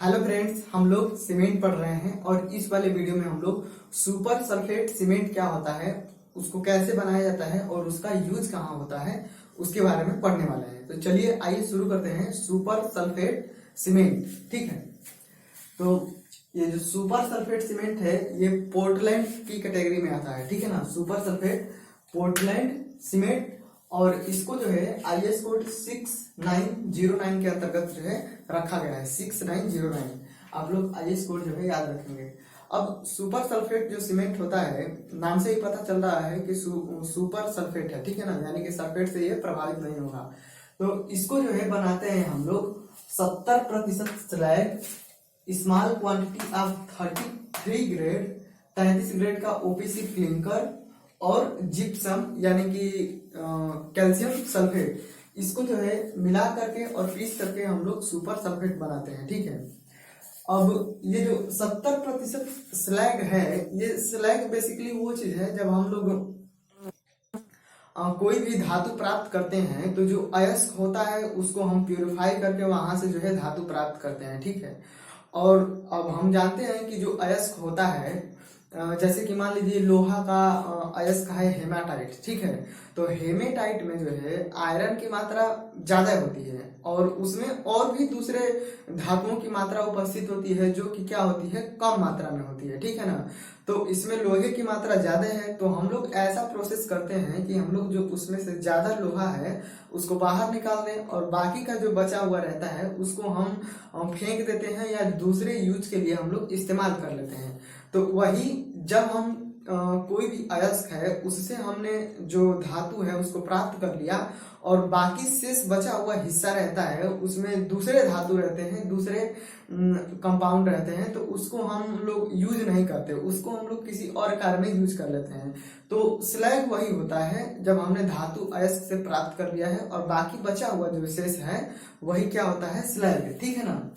Hello friends, हम लोग cement पढ़ रहे हैं और इस वाले वीडियो में हम लोग सुपर सल्फेट सीमेंट क्या होता है, उसको कैसे बनाया जाता है और उसका यूज कहाँ होता है उसके बारे में पढ़ने वाले हैं। तो चलिए आइए शुरू करते हैं। सुपर सल्फेट सीमेंट, ठीक है। तो ये जो सुपर सल्फेट सीमेंट है ये पोर्टलैंड की कैटेगरी में आता है, ठीक है ना। सुपर सल्फेट पोर्टलैंड सीमेंट, और इसको जो है IS कोड 6909 के अंतर्गत जो है रखा गया है। 6909 आप लोग IS कोड जो है याद रखेंगे। अब सुपर सल्फेट जो सीमेंट होता है, नाम से ही पता चल रहा है कि सुपर सल्फेट है, ठीक है ना, यानी कि सल्फेट से ये प्रभावित नहीं होगा। तो इसको जो है बनाते हैं हम लोग 70% slag, small quantity of 33 grade, 33 grade का OPC क्लिंकर और जिप्सम यानी कि कैल्शियम सल्फेट, इसको जो है मिला करके और पीस करके हम लोग सुपर सल्फेट बनाते हैं, ठीक है। अब ये जो 70% स्लैग है, ये स्लैग बेसिकली वो चीज है जब हम लोग कोई भी धातु प्राप्त करते हैं तो जो अयस्क होता है उसको हम प्यूरिफाई करके वहां से जो है धातु प्राप्त करते हैं, ठीक है। और अब हम जानते हैं कि जो अयस्क होता है, जैसे कि मान लीजिए लोहा का अयस्क है हेमाटाइट, ठीक है। तो हेमेटाइट में जो है आयरन की मात्रा ज्यादा होती है और उसमें और भी दूसरे धातुओं की मात्रा उपस्थित होती है जो कि क्या होती है, कम मात्रा में होती है, ठीक है ना। तो इसमें लोहे की मात्रा ज्यादा है, तो हम लोग ऐसा प्रोसेस करते हैं कि हम लोग जो उसमें से ज्यादा लोहा है उसको बाहर निकाल दें और बाकी का जो बचा हुआ रहता है उसको हम फेंक देते हैं या दूसरे यूज के लिए हम लोग इस्तेमाल कर लेते हैं। तो वही जब हम कोई भी अयस्क है उससे हमने जो धातु है उसको प्राप्त कर लिया और बाकी शेष बचा हुआ हिस्सा रहता है उसमें दूसरे धातु रहते हैं, दूसरे कंपाउंड रहते हैं, तो उसको हम लोग यूज नहीं करते, उसको हम लोग किसी और कार्य में यूज कर लेते हैं। तो स्लैग वही होता है जब हमने धातु अयस्क से प्राप्त कर लिया है और बाकी बचा हुआ जो शेष है वही क्या होता है, स्लैग, ठीक है ना।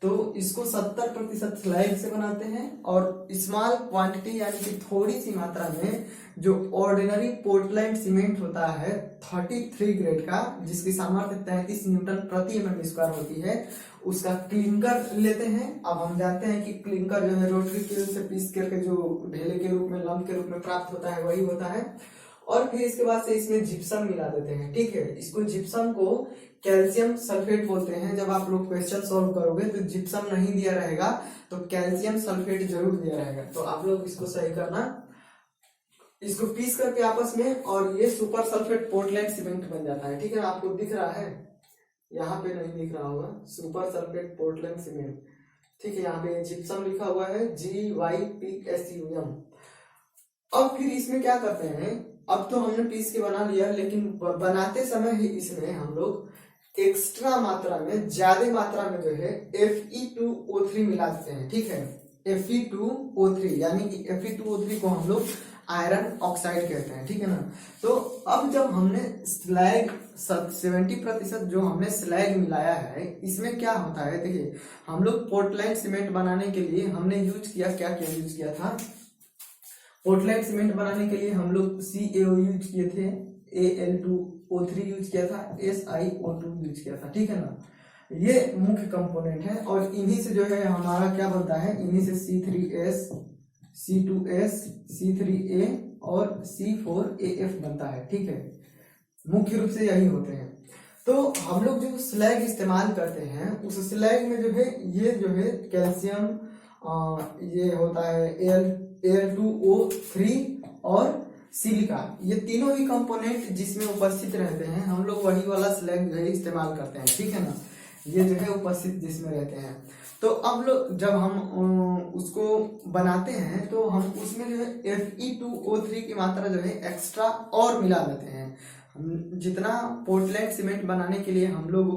तो इसको 70% स्लैग से बनाते हैं और स्मॉल क्वांटिटी यानी कि थोड़ी सी मात्रा में जो ऑर्डिनरी पोर्टलैंड सीमेंट होता है 33 ग्रेड का, जिसकी सामर्थ्य 33 न्यूटन प्रति mm² होती है, उसका क्लिंकर लेते हैं। अब हम जानते हैं कि क्लिंकर जो है रोटरी किल से पीस करके जो ढेले के रूप में, लंप के रूप में प्राप्त होता है वही होता है। और फिर इसके बाद से इसमें जिप्सम मिला देते हैं, ठीक है। इसको जिप्सम को कैल्शियम सल्फेट बोलते हैं। जब आप लोग क्वेश्चन सॉल्व करोगे तो जिप्सम नहीं दिया रहेगा तो कैल्शियम सल्फेट जरूर दिया रहेगा, तो आप लोग इसको सही करना। इसको पीस करके आपस में और ये सुपर सल्फेट पोर्टलैंड सीमेंट बन जाता है, ठीक है। आपको दिख रहा है, यहाँ पे नहीं दिख रहा होगा, सुपर सल्फेट पोर्टलैंड सीमेंट, ठीक है। यहाँ पे जिप्सम लिखा हुआ है GYPSUM। अब फिर इसमें क्या करते हैं, अब तो हमने पीस के बना लिया, लेकिन बनाते समय ही इसमें हम लोग एक्स्ट्रा मात्रा में, ज्यादा मात्रा में जो है Fe2O3 मिला देते हैं, ठीक है। Fe2O3 यानी कि Fe2O3 को हम लोग आयरन ऑक्साइड कहते हैं, ठीक है ना। तो अब जब हमने स्लैग 70% जो हमने स्लैग मिलाया है, इसमें क्या होता है, देखिए हम लोग पोर्टलैंड सीमेंट बनाने के लिए हमने यूज किया, क्या क्या यूज किया था। पोर्टलैंड सीमेंट बनाने के लिए हम लोग CaO यूज किए थे, Al2O3 यूज किया था, SiO2 यूज किया था, ठीक है ना। ये मुख्य कंपोनेंट है और इन्हीं से जो है हमारा क्या बनता है, इन्हीं से C3S, C2S, C3A और C4AF बनता है, ठीक है। मुख्य रूप से यही होते हैं। तो हम लोग जो स्लैग इस्तेमाल करते हैं उस स्लैग में जो है ये जो है कैल्शियम, ये होता है Al2O3 और सिलिका, ये तीनों ही कंपोनेंट जिसमें उपस्थित रहते हैं हम लोग वही वाला स्लैग जो है इस्तेमाल करते हैं, ठीक है ना। ये जो है उपस्थित जिसमें रहते हैं। तो अब लोग जब हम उसको बनाते हैं तो हम उसमें जो है Fe2O3 की मात्रा जो है एक्स्ट्रा और मिला देते हैं। जितना पोर्टलैंड सीमेंट बनाने के लिए हम लोग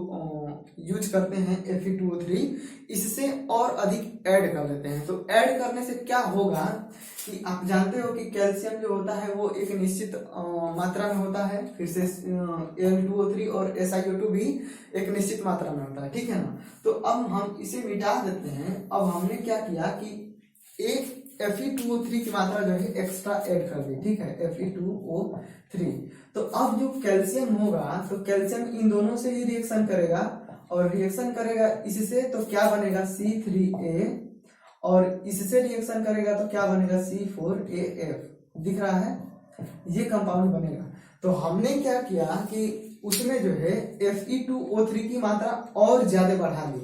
यूज करते हैं Fe2O3, इससे और अधिक ऐड कर देते हैं। तो ऐड करने से क्या होगा कि आप जानते हो कि कैल्शियम जो होता है वो एक निश्चित मात्रा में होता है, फिर से Al2O3 और SiO2 भी एक निश्चित मात्रा में होता है, ठीक है ना। तो अब हम इसे मिटा देते हैं। अब हमने क्या किया कि एक Fe2O3 की मात्रा जो है एक्स्ट्रा ऐड कर दी, ठीक है, Fe2O3। तो अब जो कैल्शियम होगा तो कैल्शियम इन दोनों से ही रिएक्शन करेगा और रिएक्शन करेगा इससे तो क्या बनेगा C3A, और इससे रिएक्शन करेगा तो क्या बनेगा C4AF। दिख रहा है, ये कंपाउंड बनेगा। तो हमने क्या किया कि उसमें जो है Fe2O3 की मात्रा और ज्यादा बढ़ा दी,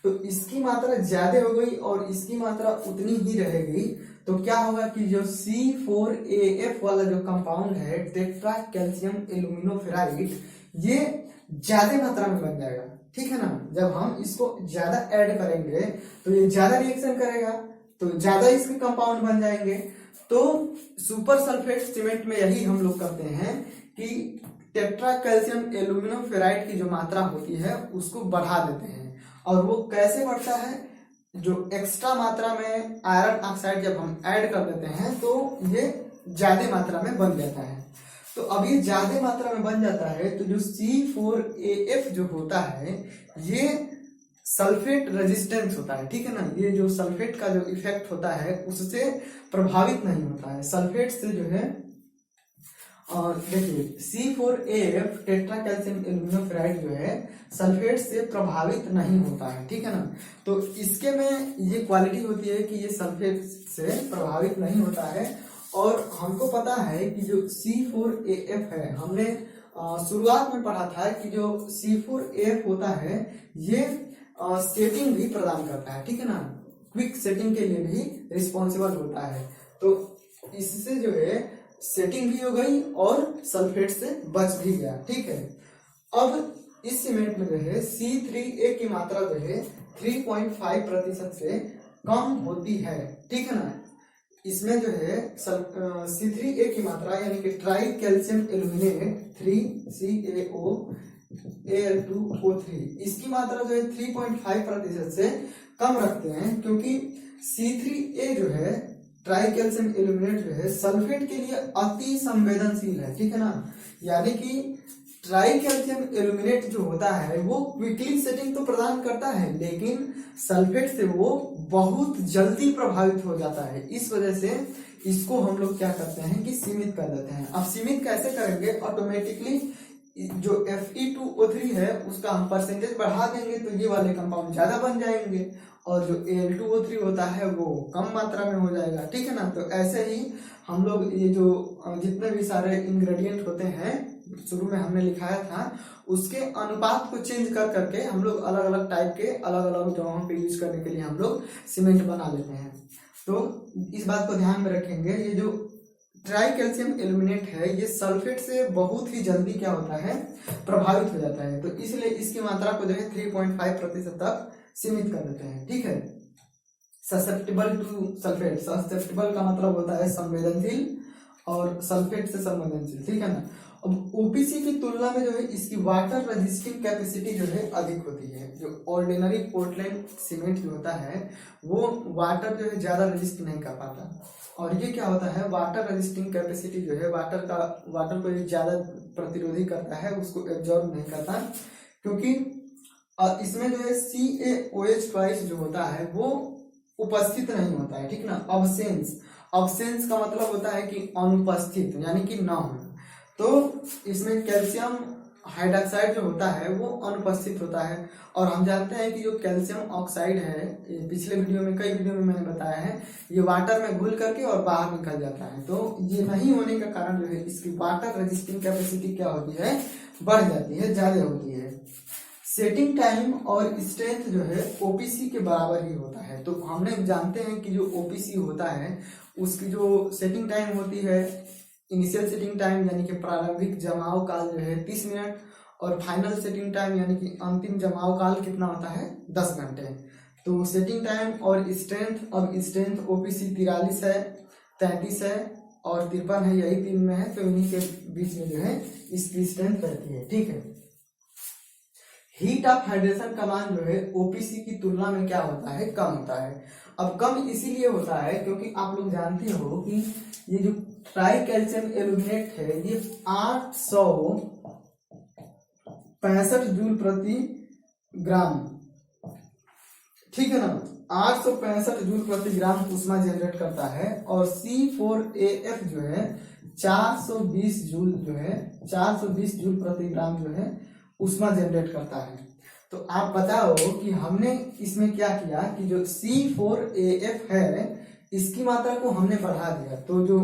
तो इसकी मात्रा ज्यादा हो गई और इसकी मात्रा उतनी ही रहेगी। तो क्या होगा कि जो C4AF वाला जो कंपाउंड है टेट्रा कैल्शियम एल्यूमिनोफेराइड, ये ज्यादा मात्रा में बन जाएगा, ठीक है ना। जब हम इसको ज्यादा ऐड करेंगे तो ये ज्यादा रिएक्शन करेगा, तो ज्यादा इसके कंपाउंड बन जाएंगे। तो सुपर सल्फेट सीमेंट में यही हम लोग करते हैं कि टेट्रा कैल्शियम एल्यूमिनोफेराइड की जो मात्रा होती है उसको बढ़ा देते हैं। और वो कैसे बढ़ता है, जो एक्स्ट्रा मात्रा में आयरन ऑक्साइड जब हम ऐड कर देते हैं तो ये ज्यादा मात्रा में बन जाता है। तो अब ये ज्यादा मात्रा में बन जाता है तो जो C4AF जो होता है ये सल्फेट रेजिस्टेंस होता है, ठीक है ना। ये जो सल्फेट का जो इफेक्ट होता है उससे प्रभावित नहीं होता है, सल्फेट से जो है। और देखिए C4AF टेट्रा कैल्शियम एल्यूमिनोफेराइड जो है सल्फेट से प्रभावित नहीं होता है, ठीक है ना। तो इसके में ये क्वालिटी होती है कि ये सल्फेट से प्रभावित नहीं होता है। और हमको पता है कि जो C4AF है, हमने शुरुआत में पढ़ा था कि जो C4AF होता है ये सेटिंग भी प्रदान करता है, ठीक है ना। क्विक सेटिंग के लिए भी रिस्पॉन्सिबल होता है। तो इससे जो है सेटिंग भी हो गई और सल्फेट से बच भी गया, ठीक है। अब इस सीमेंट में जो है C3A की मात्रा जो है 3.5% से कम होती है, ठीक है ना। इसमें जो है C3A की मात्रा यानी कि ट्राई कैल्शियम एल्यूमिनेट 3CaOAl2O3 इसकी मात्रा जो है 3.5% से कम रखते हैं, क्योंकि C3A जो है ट्राई कैल्शियम एल्यूमिनेट जो है सल्फेट के लिए अति संवेदनशील है, ठीक है ना। यानी कि ट्राई कैल्शियम एल्यूमिनेट जो होता है वो क्विकली सेटिंग तो प्रदान करता है, लेकिन सल्फेट से वो बहुत जल्दी प्रभावित हो जाता है। इस वजह से इसको हम लोग क्या करते हैं कि सीमित कर देते हैं। अब सीमित कैसे करेंगे, ऑटोमेटिकली जो Fe2O3 है उसका हम परसेंटेज बढ़ा देंगे तो ये वाले कंपाउंड ज्यादा बन जाएंगे, और जो Al2O3 होता है वो कम मात्रा में हो जाएगा, ठीक है ना। तो ऐसे ही हम लोग ये जो जितने भी सारे इंग्रेडिएंट होते हैं शुरू में हमने लिखाया था उसके अनुपात को चेंज कर करके हम लोग अलग अलग टाइप के अलग अलग जगहों पे यूज करने के लिए हम लोग सीमेंट बना लेते हैं। तो इस बात को ध्यान में रखेंगे, ये जो ट्राई कैल्शियम एल्यूमिनेट है ये सल्फेट से बहुत ही जल्दी क्या होता है प्रभावित हो जाता है। तो इसलिए इसकी मात्रा को जो है 3.5% तक सीमित कर देते हैं, ठीक है। ससेप्टेबल टू सल्फेट, ससेप्टेबल का मतलब होता है संवेदनशील और सल्फेट से संवेदनशील, ठीक है ना। अब ओपीसी की तुलना में जो है इसकी वाटर रेजिस्टिंग कैपेसिटी जो है अधिक होती है। जो ऑर्डिनरी पोर्टलैंड सीमेंट जो होता है वो वाटर जो है ज्यादा रेजिस्ट नहीं कर पाता, और ये क्या होता है वाटर रेजिस्टिंग कैपेसिटी जो है वाटर को ज्यादा प्रतिरोधी करता है, उसको एब्जॉर्ब नहीं करता, क्योंकि इसमें जो है CaOH जो होता है वो उपस्थित नहीं होता है, ठीक ना। अब्सेंस का मतलब होता है कि अनुपस्थित यानी कि न होना। तो इसमें कैल्शियम हाइड्रोक्साइड जो होता है वो अनुपस्थित होता है, और हम जानते हैं कि जो कैल्शियम ऑक्साइड है ये पिछले वीडियो में कई वीडियो में मैंने बताया है ये वाटर में घुल करके और बाहर निकल जाता है। तो ये नहीं होने का कारण जो है इसकी वाटर रेजिस्टिंग कैपेसिटी क्या होती है बढ़ जाती है, ज्यादा होती है। सेटिंग टाइम और स्ट्रेंथ जो है ओपीसी के बराबर ही होता है। तो हमने जानते हैं कि जो ओपीसी होता है उसकी जो सेटिंग टाइम होती है इनिशियल सेटिंग टाइम यानी कि प्रारंभिक जमाव काल जो है 30 मिनट, और फाइनल सेटिंग टाइम यानी कि अंतिम जमाव काल कितना होता है 10 घंटे। तो सेटिंग टाइम और स्ट्रेंथ, अब स्ट्रेंथ ओपीसी 43 है, 33 है और 53 है, यही तीन में है, तो इन्हीं के बीच में जो है इसकी स्ट्रेंथ रहती है, ठीक है। हीट ऑफ हाइड्रेशन का मान जो है ओपीसी की तुलना में क्या होता है कम होता है। अब कम इसीलिए होता है क्योंकि आप लोग जानते हो कि ये जो ट्राई कैल्शियम एल्यूमिनेट है ये 865 जूल प्रति ग्राम, ठीक है ना, 865 जूल प्रति ग्राम ऊष्मा जनरेट करता है, और C4AF जो है 420 जूल प्रति ग्राम जो है ऊष्मा जनरेट करता है। तो तो आप बताओ कि हमने इसमें क्या किया कि जो C4AF है इसकी मात्रा को हमने बढ़ा दिया, तो जो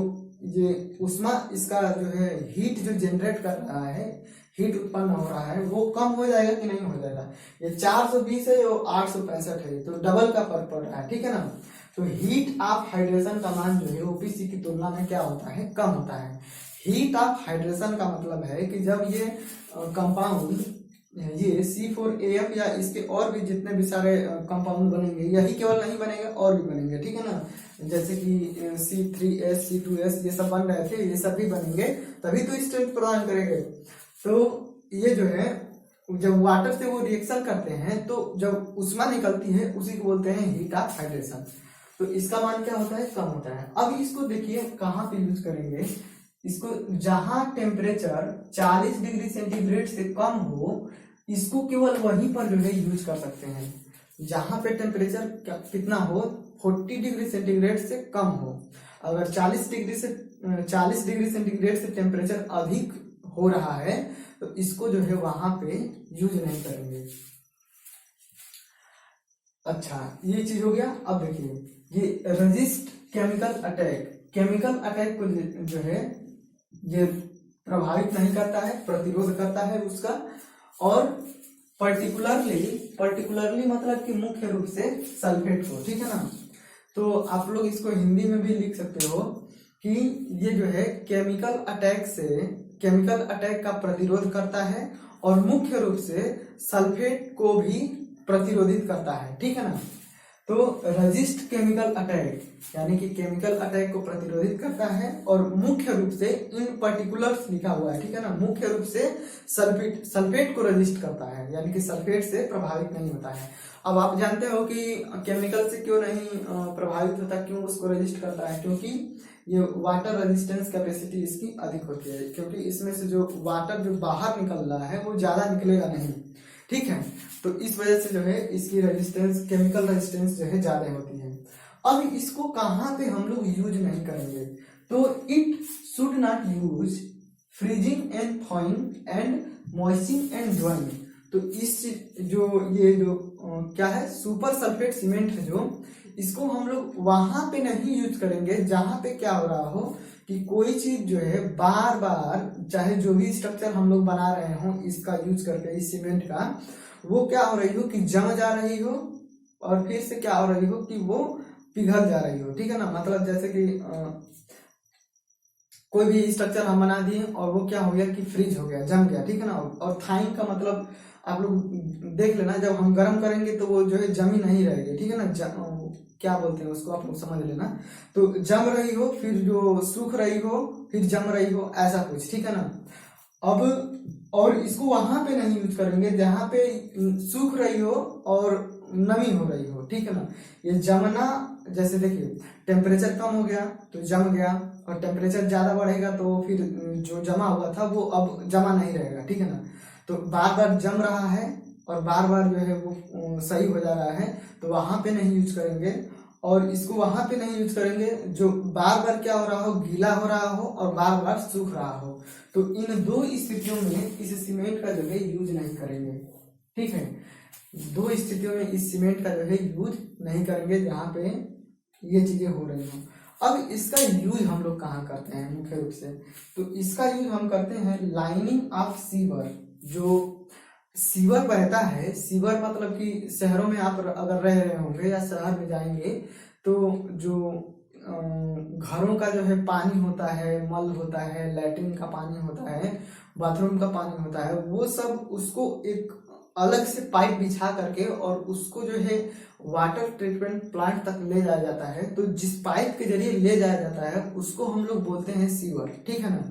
ये उष्मा इसका जो है हीट जो जनरेट कर रहा है, हीट उत्पन्न हो रहा है, वो कम हो जाएगा कि नहीं हो जाएगा। ये 420 है और 865 है, तो डबल का फर्क पड़ रहा है, ठीक है ना। तो हीट ऑफ हाइड्रेशन का मान जो है ओपीसी की तुलना में क्या होता है, कम होता है। हीट ऑफ हाइड्रेशन का मतलब है कि जब ये कंपाउंड ये C4AF या इसके और भी जितने भी सारे कंपाउंड बनेंगे, यही केवल नहीं बनेंगे और भी बनेंगे, ठीक है ना। जैसे कि C3S C2S ये सब बन रहे थे, ये सब भी बनेंगे तभी तो स्ट्रेंथ प्रदान करेंगे। तो ये जो है जब वाटर से वो रिएक्शन करते हैं तो जब उष्मा निकलती है उसी को बोलते हैं हीट ऑफ हाइड्रेशन। तो इसका मान क्या होता है, कम होता है। अब इसको देखिए कहाँ पे यूज करेंगे इसको, जहां टेम्परेचर 40 डिग्री सेंटीग्रेड से कम हो, इसको केवल वहीं पर जो है यूज कर सकते हैं जहां पे टेम्परेचर कितना हो, 40 डिग्री सेंटीग्रेड से कम हो। अगर 40 डिग्री सेंटीग्रेड से टेम्परेचर अधिक हो रहा है तो इसको जो है वहां पे यूज नहीं करेंगे। अच्छा, ये चीज हो गया। अब देखिए ये रेजिस्ट केमिकल अटैक को जो है ये प्रभावित नहीं करता है, प्रतिरोध करता है उसका। और पर्टिकुलरली मतलब कि मुख्य रूप से सल्फेट को, ठीक है ना। तो आप लोग इसको हिंदी में भी लिख सकते हो कि ये जो है केमिकल अटैक का प्रतिरोध करता है और मुख्य रूप से सल्फेट को भी प्रतिरोधित करता है, ठीक है ना। तो रेजिस्ट केमिकल अटैक यानी कि केमिकल अटैक को प्रतिरोधित करता है और मुख्य रूप से इन पर्टिकुलर्स लिखा हुआ है, ठीक है ना, मुख्य रूप से सल्फेट को रेजिस्ट करता है, यानी कि सल्फेट से प्रभावित नहीं होता है। अब आप जानते हो कि केमिकल से क्यों नहीं प्रभावित होता, क्यों उसको रेजिस्ट करता है, क्योंकि ये वाटर रेजिस्टेंस कैपेसिटी इसकी अधिक होती है, क्योंकि इसमें से जो वाटर जो बाहर निकल रहा है वो ज्यादा निकलेगा नहीं, ठीक है। तो इस वजह से जो है इसकी रेजिस्टेंस, केमिकल रेजिस्टेंस जो है ज्यादा होती है। अब इसको कहाँ पे हम लोग यूज नहीं करेंगे, तो it should not use freezing and thawing and moisturing and drying. तो इस जो ये जो क्या है सुपर सल्फेट सीमेंट है, जो इसको हम लोग वहां पे नहीं यूज करेंगे जहां पे क्या हो रहा हो कि कोई चीज जो है बार बार, चाहे जो भी स्ट्रक्चर हम लोग बना रहे हो इसका यूज करके, इस सीमेंट का, वो क्या हो रही हो कि जम जा रही हो और फिर से क्या हो रही हो कि वो पिघल जा रही हो, ठीक है ना। मतलब जैसे कि कोई भी स्ट्रक्चर हम बना दिए और वो क्या हो गया कि फ्रीज हो गया, जम गया, ठीक है ना। और थाइंग का मतलब आप लोग देख लेना, जब हम गर्म करेंगे तो वो जो है जमी नहीं रहेगी, ठीक है ना। क्या बोलते हैं उसको आप लोग समझ लेना। तो जम रही हो, फिर जो सूख रही हो, फिर जम रही हो, ऐसा कुछ, ठीक है ना। अब और इसको वहां पे नहीं यूज करेंगे जहां पे सूख रही हो और नमी हो रही हो, ठीक है ना। ये जमना, जैसे देखिए टेम्परेचर कम हो गया तो जम गया, और टेम्परेचर ज्यादा बढ़ेगा तो फिर जो जमा हुआ था वो अब जमा नहीं रहेगा, ठीक है ना। तो बार बार जम रहा है और बार बार जो है वो सही हो जा रहा है, तो वहां पे नहीं यूज करेंगे। और इसको वहां पे नहीं यूज करेंगे जो बार बार क्या हो रहा हो, गीला हो रहा हो और बार बार सूख रहा हो। तो इन दो स्थितियों में इस सीमेंट का जो है यूज नहीं करेंगे, ठीक है। दो स्थितियों में इस सीमेंट का जो है यूज नहीं करेंगे जहां पे ये चीजें हो रही हो। अब इसका यूज हम लोग कहाँ करते हैं मुख्य रूप से, तो इसका यूज हम करते हैं लाइनिंग ऑफ सीवर। जो सीवर बहता है, सीवर मतलब कि शहरों में आप अगर रह रहे होंगे या शहर में जाएंगे तो जो घरों का जो है पानी होता है, मल होता है, लैट्रिन का पानी होता है, बाथरूम का पानी होता है, वो सब उसको एक अलग से पाइप बिछा करके और उसको जो है वाटर ट्रीटमेंट प्लांट तक ले जाया जाता है। तो जिस पाइप के जरिए ले जाया जाता है उसको हम लोग बोलते हैं सीवर, ठीक है ना।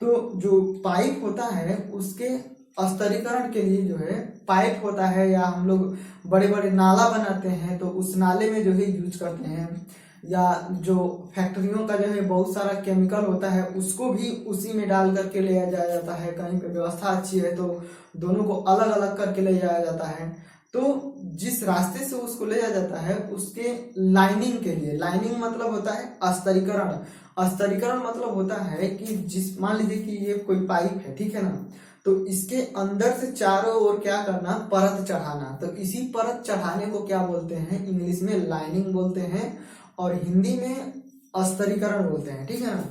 तो जो पाइप होता है उसके स्तरीकरण के लिए जो है पाइप होता है, या हम लोग बड़े बड़े नाला बनाते हैं तो उस नाले में जो है यूज करते हैं, या जो फैक्ट्रियों का जो है बहुत सारा केमिकल होता है उसको भी उसी में डाल करके ले जाया जाता है। कहीं पे व्यवस्था अच्छी है तो दोनों को अलग अलग करके ले जाया जाता है। तो जिस रास्ते से उसको ले जाया जाता है उसके लाइनिंग के लिए, लाइनिंग मतलब होता है स्तरीकरण। स्तरीकरण मतलब होता है कि जिस मान लीजिए कि ये कोई पाइप है, ठीक है ना, तो इसके अंदर से चारों ओर क्या करना, परत चढ़ाना। तो इसी परत चढ़ाने को क्या बोलते हैं, इंग्लिश में लाइनिंग बोलते हैं और हिंदी में अस्तरीकरण बोलते हैं, ठीक है ना।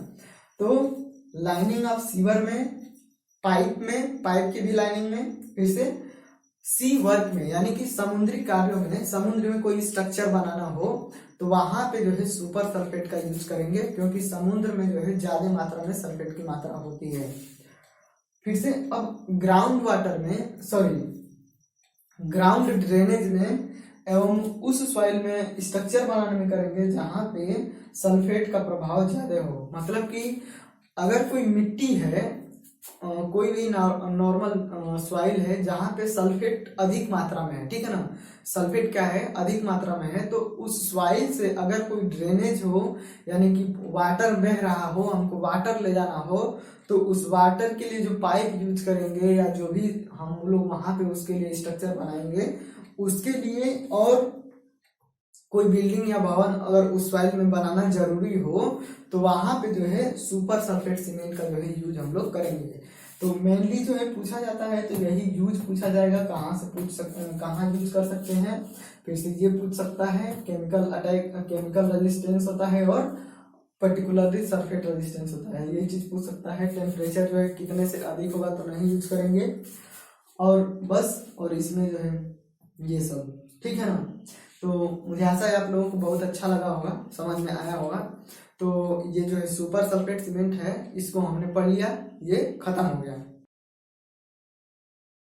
तो लाइनिंग ऑफ सीवर में, पाइप की भी लाइनिंग में, फिर से सी वर्क में यानी कि समुद्री कार्यों में, समुद्र में कोई स्ट्रक्चर बनाना हो तो वहां पे जो है सुपर सल्फेट का यूज करेंगे, क्योंकि समुद्र में जो है ज्यादा मात्रा में सल्फेट की मात्रा होती है। फिर से अब ग्राउंड वाटर में, ग्राउंड ड्रेनेज में एवं उस सॉइल में स्ट्रक्चर बनाने में करेंगे जहां पे सल्फेट का प्रभाव ज्यादा हो। मतलब कि अगर कोई मिट्टी है, कोई भी नॉर्मल सॉइल है जहां पे सल्फेट अधिक मात्रा में है, ठीक है ना, सल्फेट क्या है, अधिक मात्रा में है, तो उस सॉइल से अगर कोई ड्रेनेज हो यानी कि वाटर बह रहा हो, हमको वाटर ले जाना हो, तो उस वाटर के लिए जो पाइप यूज करेंगे या जो भी हम लोग वहां पे उसके लिए स्ट्रक्चर बनाएंगे, उसके लिए और कोई बिल्डिंग या भवन अगर उस सॉइल में बनाना जरूरी हो तो वहां पे जो है सुपर सल्फेट सीमेंट का जो है यूज हम लोग करेंगे। तो मेनली जो है पूछा जाता है तो यही यूज पूछा जाएगा, कहाँ से पूछ सकते हैं, कहाँ यूज कर सकते हैं। फिर से ये पूछ सकता है केमिकल अटैक, केमिकल रेजिस्टेंस होता है और पर्टिकुलरली सल्फेट रेजिस्टेंस होता है, ये चीज पूछ सकता है। टेम्परेचर जो है कितने से अधिक होगा तो नहीं यूज करेंगे, और बस, और इसमें जो है ये सब, ठीक है ना। तो मुझे आशा है आप लोगों को बहुत अच्छा लगा होगा, समझ में आया होगा। तो ये जो है सुपर सल्फेट सीमेंट है, इसको हमने पढ़ लिया, ये खत्म हो गया।